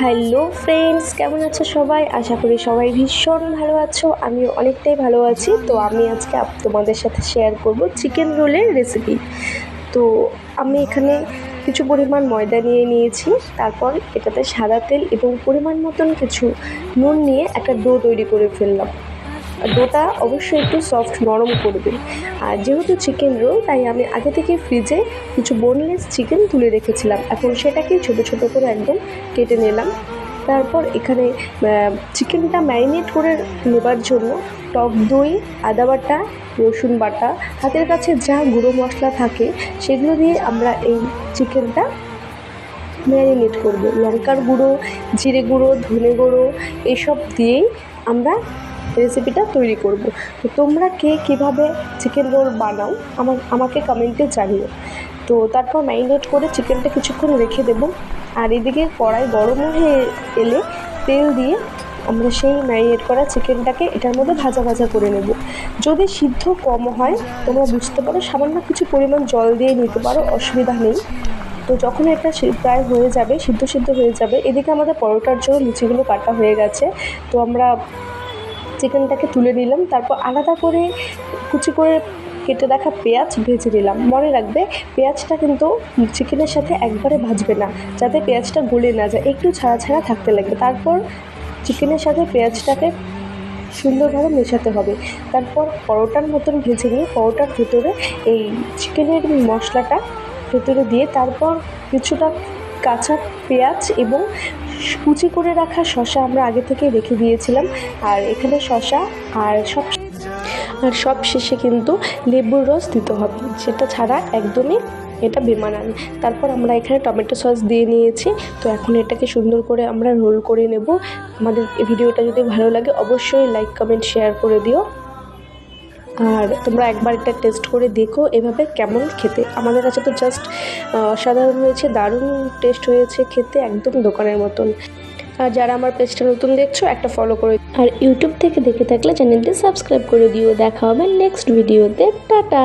Hello friends, কেমন আছো সবাই? আশা করি সবাই ভীষণ ভালো আছো। আমিও অনেকটাই ভালো আছি। তো আমি আজকে তোমাদের সাথে শেয়ার করব চিকেন রোলের রেসিপি। তো আমি এখানে কিছু পরিমাণ ময়দা নিয়ে নিয়েছি, তারপর এটাতে সাদা তেল এবং পরিমাণ মতন কিছু নুন নিয়ে একটা ডো তৈরি করে ফেললাম। ডোটা অবশ্যই একটু সফট নরম করবে। আর যেহেতু চিকেন রোল, তাই আমি আগে থেকে ফ্রিজে কিছু বোনলেস চিকেন তুলে রেখেছিলাম। এখন সেটাকে ছোট ছোট করে একদম কেটে নিলাম। তারপর এখানে চিকেনটা ম্যারিনেট করে নেবার জন্য টক দই, আদা বাটা, রসুন বাটা, হাতের কাছে যা গুঁড়ো মশলা থাকে সেগুলো দিয়ে আমরা এই চিকেনটা ম্যারিনেট করব। লঙ্কার গুঁড়ো, জিরে গুঁড়ো, ধনে গুঁড়ো এসব দিয়েই আমরা রেসিপিটা তৈরি করব। তো তোমরা কে কীভাবে চিকেন রোল বানাও আমাকে কমেন্টে জানিও। তো তারপর ম্যারিনেট করে চিকেনটা কিছুক্ষণ রেখে দেবো। আর এদিকে কড়াই গরম হয়ে এলে তেল দিয়ে আমরা সেই ম্যারিনেট করা চিকেনটাকে এটার মধ্যে ভাজা ভাজা করে নেব। যদি সিদ্ধ কম হয় তোমরা বুঝতে পারো সামান্য কিছু পরিমাণ জল দিয়ে নিতে পারো, অসুবিধা নেই। তো যখন এটা প্রায় হয়ে যাবে, সিদ্ধ হয়ে যাবে, এদিকে আমাদের পরোটার জন্য লুচিগুলো কাটা হয়ে গেছে। তো আমরা চিকেনটাকে তুলে নিলাম, তারপর আলাদা করে কুচি করে কেটে রাখা পেঁয়াজ ভেজে নিলাম। মনে রাখবে পেঁয়াজটা কিন্তু চিকেনের সাথে একবারে ভাজবে না, যাতে পেঁয়াজটা গলে না যায়, একটু ছাড়া ছাড়া থাকতে লাগবে। তারপর চিকেনের সাথে পেঁয়াজটাকে সুন্দরভাবে মেশাতে হবে। তারপর পরোটার মতন ভেজে নিয়ে পরোটার ভেতরে এই চিকেনের মশলাটা ভেতরে দিয়ে তারপর কিছুটা কাঁচা পেঁয়াজ এবং কুচি করে রাখা শসা আমরা আগে থেকে রেখে দিয়েছিলাম। আর এখানে শসা আর সব শেষে কিন্তু লেবুর রস দিতে হবে, সেটা ছাড়া একদমই এটা বেমানান। তারপর আমরা এখানে টমেটো সস দিয়ে নিয়েছি। তো এখন এটাকে সুন্দর করে আমরা রোল করে নেব। আমাদের এই ভিডিওটা যদি ভালো লাগে অবশ্যই লাইক, কমেন্ট, শেয়ার করে দিও। আর তোমরা একবার এটা টেস্ট করে দেখো এভাবে কেমন খেতে। আমাদের কাছে তো জাস্ট অসাধারণ হয়েছে, দারুণ টেস্ট হয়েছে খেতে, একদম দোকানের মতন। আর যারা আমার পেজটা নতুন দেখছো একটা ফলো করে, আর ইউটিউব থেকে দেখে থাকলে চ্যানেলটি সাবস্ক্রাইব করে দিও। দেখা হবে নেক্সট ভিডিওতে। টাটা।